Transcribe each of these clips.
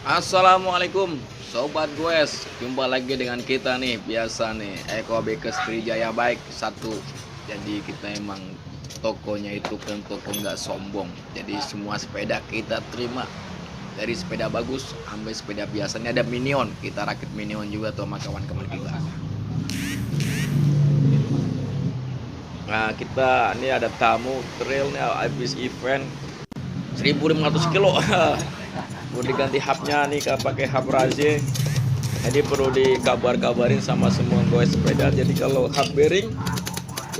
Assalamualaikum Sobat Goes, jumpa lagi dengan kita nih. Biasa nih, Eko Bekes Trijaya Baik satu. Jadi kita emang tokonya itu kan toko nggak sombong. Jadi semua sepeda kita terima, dari sepeda bagus sampai sepeda biasanya. Ada Minion, kita rakit Minion juga tuh sama kawan-kawan kita. Nah kita ini ada tamu trailnya habis event 1500 kilo. Mau diganti hubnya nih, pakai hub Raze. Jadi perlu dikabar-kabarin sama semua goes sepeda. Jadi kalau hub bearing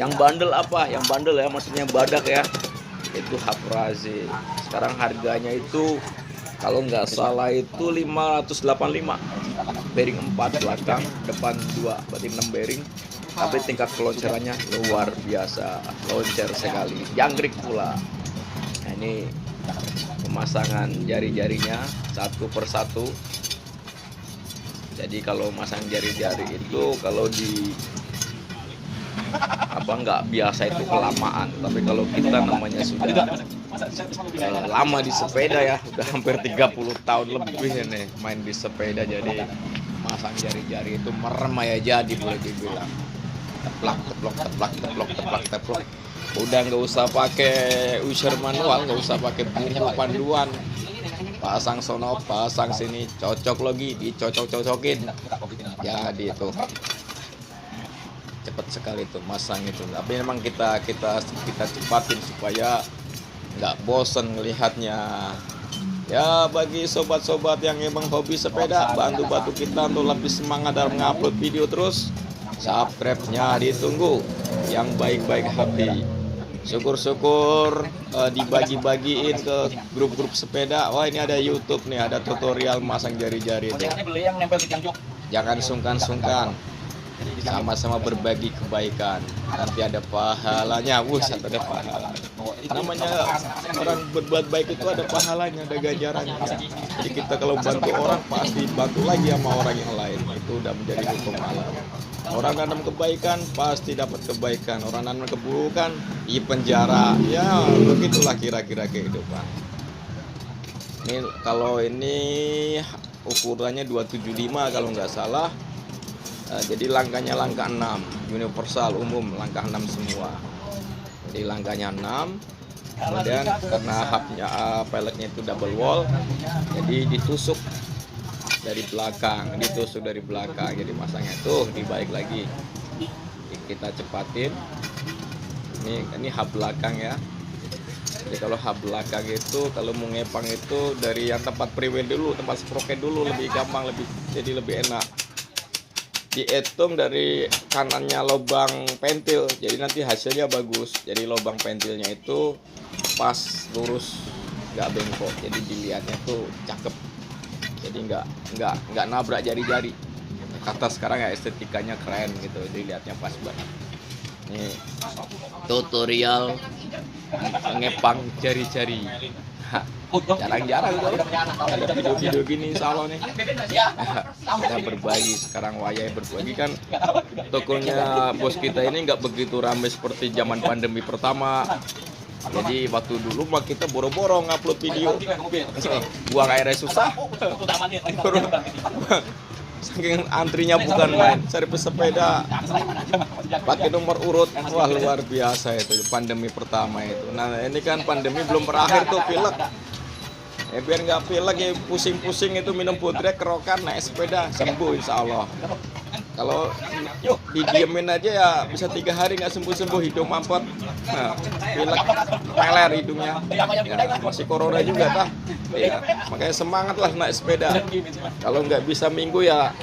yang bandel apa? Yang bandel ya, maksudnya badak ya, itu hub Raze. Sekarang harganya itu kalau nggak salah itu 585. Bearing 4 belakang, depan 2, berarti 6 bearing. Tapi tingkat keloncarannya luar biasa, loncer sekali, jangkrik pula. Nah ini pemasangan jari-jarinya satu persatu. Jadi kalau masang jari-jari itu kalau di nggak biasa itu kelamaan, tapi kalau kita namanya sudah lama di sepeda ya, udah hampir 30 tahun lebih nih main di sepeda, jadi masang jari-jari itu merem ya, jadi boleh dibilang teplak teplok teplak teplok teplak teplok. Udah nggak usah pakai usher manual, nggak usah pakai buku panduan, pasang sono pasang sini, cocok lagi, dicocok-cocokin, jadi itu cepet sekali tuh masang itu. Tapi memang kita cepatin supaya nggak bosen ngelihatnya ya. Bagi sobat-sobat yang emang hobi sepeda, bantu kita untuk lebih semangat dalam ngupload video terus. Subscribe-nya ditunggu, yang baik-baik hati. Syukur-syukur dibagi-bagiin ke grup-grup sepeda. Wah, ini ada YouTube nih, ada tutorial masang jari-jari itu. Jangan sungkan-sungkan, sama-sama berbagi kebaikan, nanti ada pahalanya. Ada pahala. Namanya orang berbuat baik itu ada pahalanya, ada ganjarannya. Jadi kita kalau bantu orang pasti bantu lagi sama orang yang lain. Itu udah menjadi hukum alam. Orang nanam kebaikan pasti dapat kebaikan, orang nanam keburukan di penjara. Ya begitulah kira-kira kehidupan. Ini kalau ini ukurannya 275 kalau nggak salah. Jadi langkahnya langkah 6, universal umum langkah 6 semua. Jadi langkahnya 6. Kemudian karena hubnya peleknya itu double wall, jadi ditusuk dari belakang, jadi masangnya tuh dibalik lagi, kita cepatin. Ini hub belakang ya. Jadi kalau hub belakang itu kalau mau ngepang itu dari yang tempat prewheel dulu, tempat sprocket dulu, lebih gampang, jadi lebih enak. Dihitung dari kanannya lubang pentil, jadi nanti hasilnya bagus. Jadi lubang pentilnya itu pas lurus, nggak bengkok, jadi dilihatnya tuh cakep. Jadi nggak nabrak jari-jari. Kata sekarang ya estetikanya keren gitu, dilihatnya pas banget. Ini tutorial ngepang jari-jari. Jarang-jarang tuh ada video-video gini, insya Allah nih. Kita berbagi sekarang, wayai berbagi kan. Tokonya bos kita ini nggak begitu ramai seperti zaman pandemi pertama. Jadi waktu dulu mah kita boro-boro ngupload video, buang airnya susah. Saking antrinya bukan main, cari pesepeda pakai nomor urut. Wah, luar biasa itu pandemi pertama itu. Nah ini kan pandemi belum berakhir tuh, pilek. Biar nggak pilek ya, pusing-pusing itu minum putrek, kerokan, naik sepeda, sembuh insya Allah. Kalau didiemin aja ya bisa 3 hari nggak sembuh-sembuh, hidung mampet, pilek, peler hidungnya. Ya, masih corona juga tah. Ya, makanya semangat lah naik sepeda. Kalau nggak bisa Minggu ya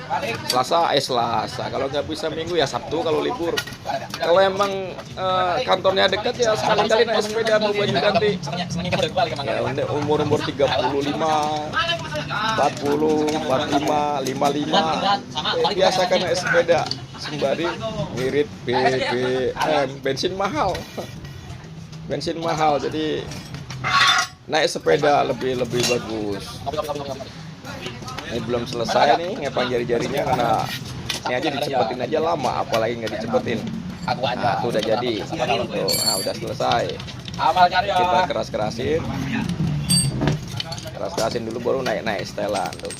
Selasa. Kalau nggak bisa Minggu ya Sabtu kalau libur. Kalau emang kantornya dekat ya sekali-kali naik sepeda, mau baju ganti. Ya, umur 35, 40, 45, 55, biasa kan naik sepeda sembari ngirit BBM, bensin mahal, jadi naik sepeda lebih bagus. Ini belum selesai nih ngepang jari-jarinya, karena ini aja dicepetin aja lama, apalagi nggak dicepetin. Nah itu udah jadi tuh. Nah udah selesai, kita keras-kerasin. keras-kerasin dulu baru naik setelan tuh.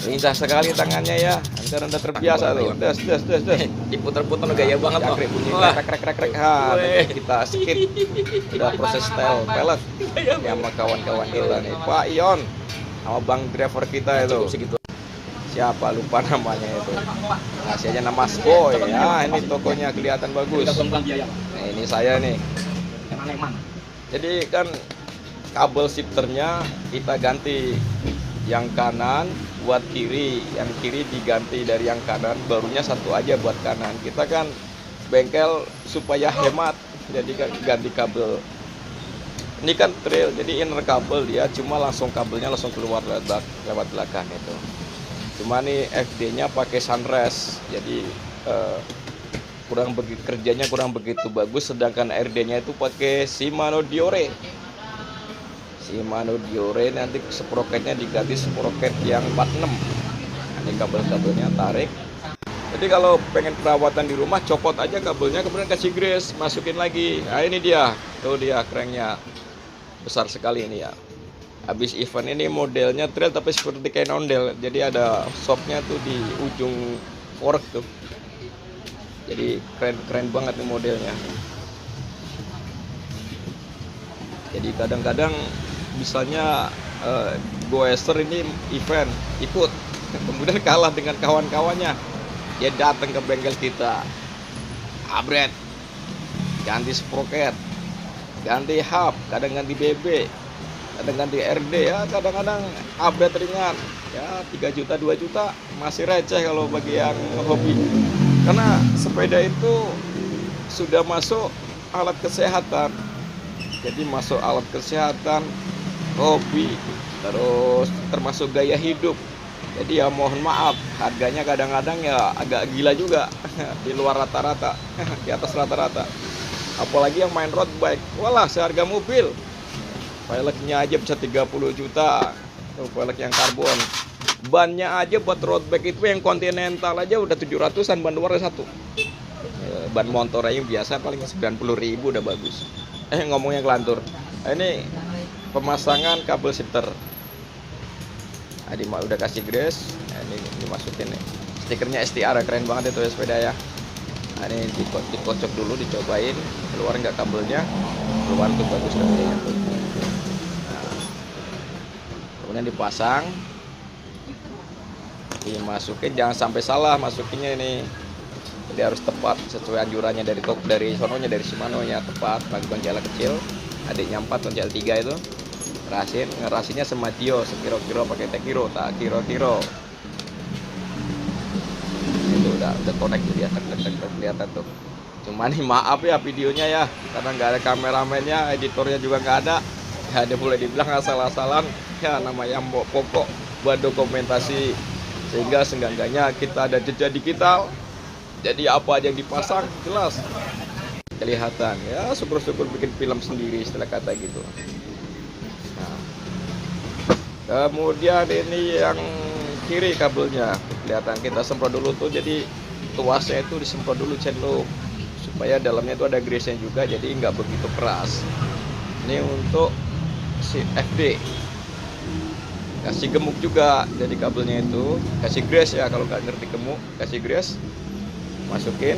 Lincah sekali tangannya ya, antar anda terbiasa tuh. Des. Diputer-puter gaya banget loh. Jangkrik bunyi krek. Nanti kita skip. Udah proses setel pelek. Ya sama kawan-kawan kita nih, Pak Ion, sama Bang driver kita itu. Cukup segitu. Siapa lupa namanya itu. Kasih aja nama Boy ya. Ini tokonya kelihatan bagus. Nah, ini saya nih. Jadi kan kabel shifternya kita ganti yang kanan buat kiri, yang kiri diganti dari yang kanan, barunya satu aja buat kanan. Kita kan bengkel supaya hemat, jadi ganti kabel. Ini kan trail, jadi inner kabel dia cuma kabelnya langsung keluar lewat belakang itu. Cuma nih FD-nya pakai sunrise, jadi kerjanya kurang begitu bagus, sedangkan RD-nya itu pakai Shimano Diore. Shimano Diore nanti sprocketnya diganti sprocket yang 46. Ini kabel-kabelnya tarik. Jadi kalau pengen perawatan di rumah, copot aja kabelnya, kemudian kasih grease, masukin lagi. Nah ini dia, tuh dia cranknya besar sekali ini ya. Habis event ini modelnya trail tapi seperti kayak ondel, jadi ada shocknya tuh di ujung fork tuh. Jadi keren banget nih modelnya. Jadi kadang-kadang misalnya Goeser ini event ikut, kemudian kalah dengan kawan-kawannya, dia datang ke bengkel kita, abret, ganti sprocket, ganti hub, kadang ganti BB, kadang ganti RD ya, kadang-kadang abret ringan ya 3 juta 2 juta masih receh kalau bagi yang hobi, karena sepeda itu sudah masuk alat kesehatan. Jadi masuk alat kesehatan, hobi, terus termasuk gaya hidup. Jadi ya mohon maaf, harganya kadang-kadang ya agak gila juga, di luar rata-rata, di atas rata-rata. Apalagi yang main road bike, walah seharga mobil. Peleknya aja bisa 30 juta, tuh pelek yang karbon. Bannya aja buat road bike itu yang Continental aja udah 700-an, ban luarnya satu. Ban motor aja biasa paling 90.000 udah bagus. Ngomongnya kelantur. Ini pemasangan kabel shifter. Udah kasih grease. Ini dimasukin nih. Stikernya STR keren banget itu ya sepeda ya. Ini dikocok dulu, dicobain keluar nggak kabelnya. Keluar tuh bagus kabelnya tuh. Kemudian dipasang. Dimasukin, jangan sampai salah masukinnya ini. Jadi harus tepat sesuai anjurannya dari sononya, dari Shimano-nya tepat. Pakai konjala kecil, adiknya 4 konjal 3 itu. Ngerasinnya sama Dio, sekiro-kiro pakai tekiro, tak kiro-kiro. Itu udah connect dia, tek kelihatan tuh. Cuma nih maaf ya videonya ya, karena nggak ada kameramennya, editornya juga nggak ada. Ya ada boleh dibilang asal-asalan. Ya namanya pokok buat dokumentasi, sehingga seenggaknya kita ada jejak digital. Jadi apa aja yang dipasang jelas kelihatan ya, syukur-syukur bikin film sendiri istilah kata gitu. Nah, kemudian ini yang kiri kabelnya kelihatan, kita semprot dulu tuh, jadi tuasnya itu disemprot dulu chain loop supaya dalamnya itu ada grease-nya juga, jadi nggak begitu keras. Ini untuk si FD, kasih gemuk juga, jadi kabelnya itu kasih grease ya, kalau nggak ngerti gemuk kasih grease, masukin.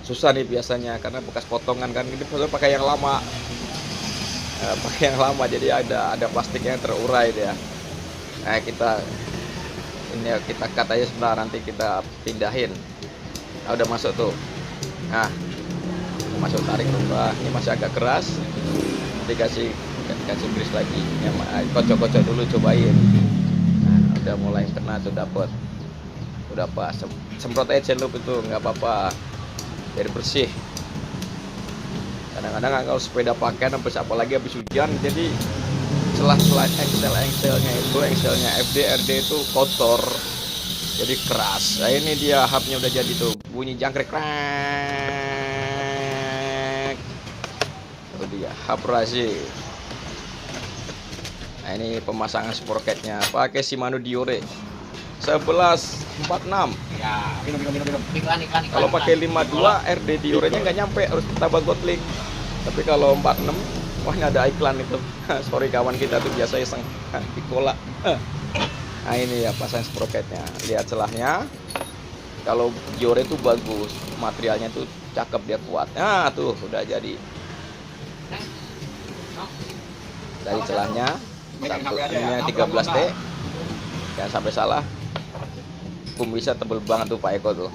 Susah nih biasanya karena bekas potongan kan, ini pakai yang lama, jadi ada plastiknya yang terurai ya. Nah kita cut aja sebentar, nanti kita pindahin. Nah, udah masuk tuh. Nah masuk, tarik rubah, ini masih agak keras, nanti kasih grease lagi ya, kocok-kocok dulu, cobain. Nah udah mulai kena tuh, dapet, udah pas, semprot aja chain loop itu nggak apa-apa biar bersih. Kadang-kadang kalau sepeda pakaian apalagi habis hujan, jadi celah-celah engselnya FD RD itu kotor, jadi keras. Nah ini dia hubnya udah jadi tuh, bunyi jangkrik krek. Itu dia hub razi. Nah ini pemasangan sprocketnya pakai Shimano Diore 1146. Ya, minum. Iklan. Kalau pakai 52 RD Diore-nya nggak nyampe, harus tambah gotling. Tapi kalau 46 Wah, ini ada iklan itu. Sorry kawan kita tuh biasa iseng Picola. Nah ini ya pasang sprocketnya. Lihat celahnya. Kalau Diore itu bagus, materialnya tuh cakep, dia kuat. Nah tuh udah jadi. Dari celahnya, ini 13T. Jangan sampai salah. Bisa tebel banget tuh Pak Eko tuh.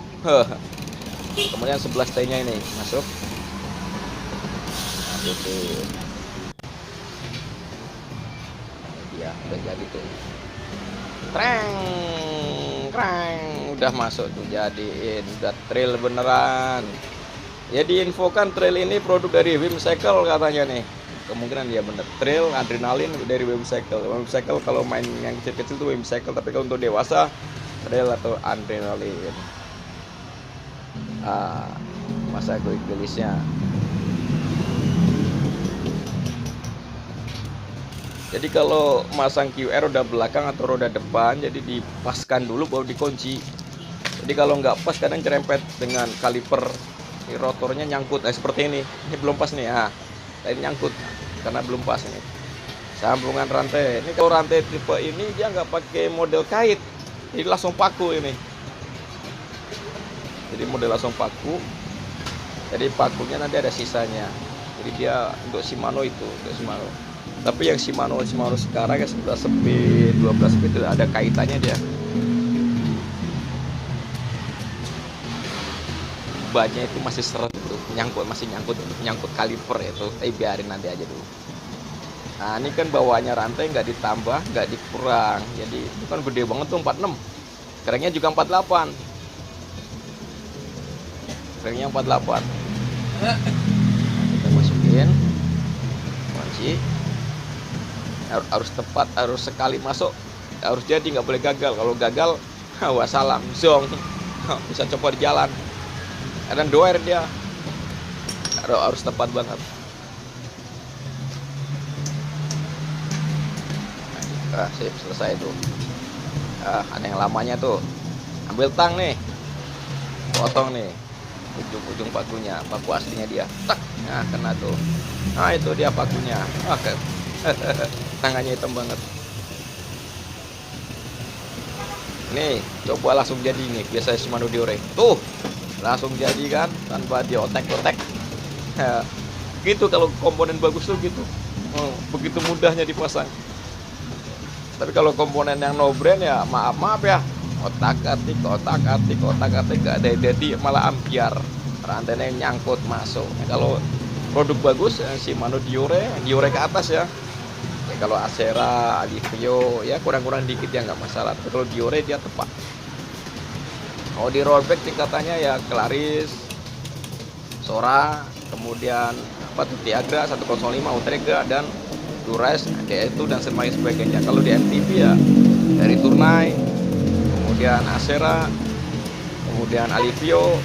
Kemudian 11T nya ini masuk. Oke. Ya udah jadi tuh. Kreng, udah masuk tuh, jadiin, udah trail beneran. Ya diinfokan trail ini produk dari Wimcycle katanya nih. Kemungkinan dia bener, trail adrenalin dari Wimcycle. Wimcycle kalau main yang kecil-kecil tuh Wimcycle, tapi kalau untuk dewasa trail atau adrenalin. Masa gue gelisnya. Jadi kalau masang QR roda belakang atau roda depan, jadi dipaskan dulu baru dikunci. Jadi kalau nggak pas kadang cerempet dengan kaliper, ini rotornya nyangkut. Seperti ini belum pas nih. Ini nyangkut karena belum pas nih. Sambungan rantai. Ini kalau rantai tipe ini dia nggak pakai model kait, jadi langsung paku ini. Jadi model langsung paku. Jadi pakunya nanti ada sisanya. Jadi dia untuk Shimano itu, untuk Shimano. Tapi yang Shimano sekarang ya 11 speed, 12 speed itu ada kaitannya dia. Bannya itu masih seret itu, masih nyangkut kaliper itu. Tapi biarin nanti aja dulu. Nah, ini kan bawaannya rantai nggak ditambah, nggak dikurang. Jadi itu kan gede banget tuh 46. Keringnya juga 48. Keringnya 48. Kita masukin kunci. Harus tepat, harus sekali masuk, harus jadi, nggak boleh gagal. Kalau gagal, wassalam, zong, bisa coba di jalan. Dan doer dia harus tepat banget. Sip, selesai tuh. Ada yang lamanya tuh. Ambil tang nih, potong nih ujung-ujung pakunya, paku aslinya dia. Tak, nah kena tuh. Nah itu dia pakunya. Tangannya hitam banget. Nih, coba langsung jadi nih. Biasa Shimano Diore. Tuh, langsung jadi kan tanpa diotek-otek. Gitu kalau komponen bagus tuh gitu. Begitu mudahnya dipasang. Tapi kalau komponen yang no brand ya maaf ya. Otak-atik gak ada jadi malah ambiar. Rantainya nyangkut masuk. Kalau produk bagus Shimano Diore ke atas ya. Kalau Acera, Alivio ya kurang-kurang dikit ya nggak masalah. Tapi kalau Diore dia tepat. Kalau di rollback tingkatannya ya Claris, Sora, kemudian Tiagra 105, Outrega dan Dures, itu dan sebagainya. Kalau di MTB ya dari Tournai, kemudian Acera, kemudian Alivio,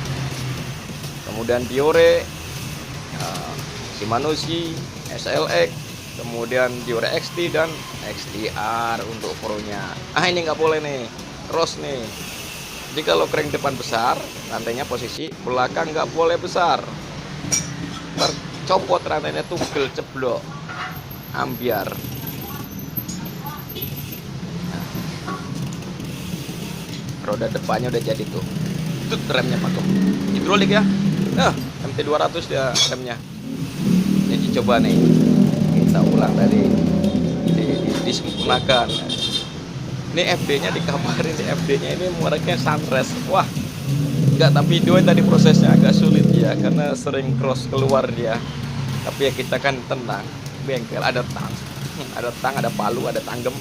kemudian Diore, Shimano C, SLX, kemudian Diore XT dan XTR untuk pro-nya. Ini nggak boleh nih, cross nih. Jadi kalau kering depan besar, rantainya posisi belakang nggak boleh besar. Tercopot rantainya tugel ceblok, ambiar. Roda depannya udah jadi tuh. Tut, remnya pakai hidrolik ya. MT200 dia remnya. Jadi coba nih. Kita ulang tadi disempurnakan. Ini FD-nya dikabarin, FD-nya ini mereknya Sunrise. Wah, enggak, tapi video tadi prosesnya agak sulit ya karena sering cross keluar dia. Tapi ya kita kan tenang, bengkel ada tang, ada palu, ada tanggem.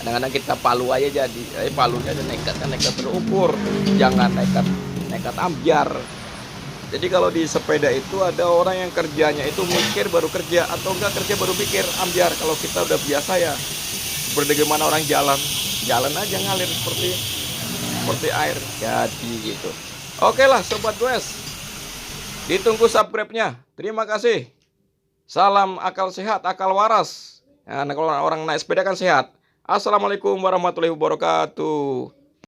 Kadang-kadang kita palu aja jadi, palunya aja nekat terukur, jangan nekat ambiar. Jadi kalau di sepeda itu ada orang yang kerjanya itu mikir baru kerja atau enggak kerja baru pikir ambiar. Kalau kita udah biasa ya bagaimana orang jalan aja ngalir seperti air, jadi gitu. Oke lah sobat goes, ditunggu subscribe-nya. Terima kasih. Salam akal sehat, akal waras. Nah, kalau orang naik sepeda kan sehat. Assalamualaikum warahmatullahi wabarakatuh.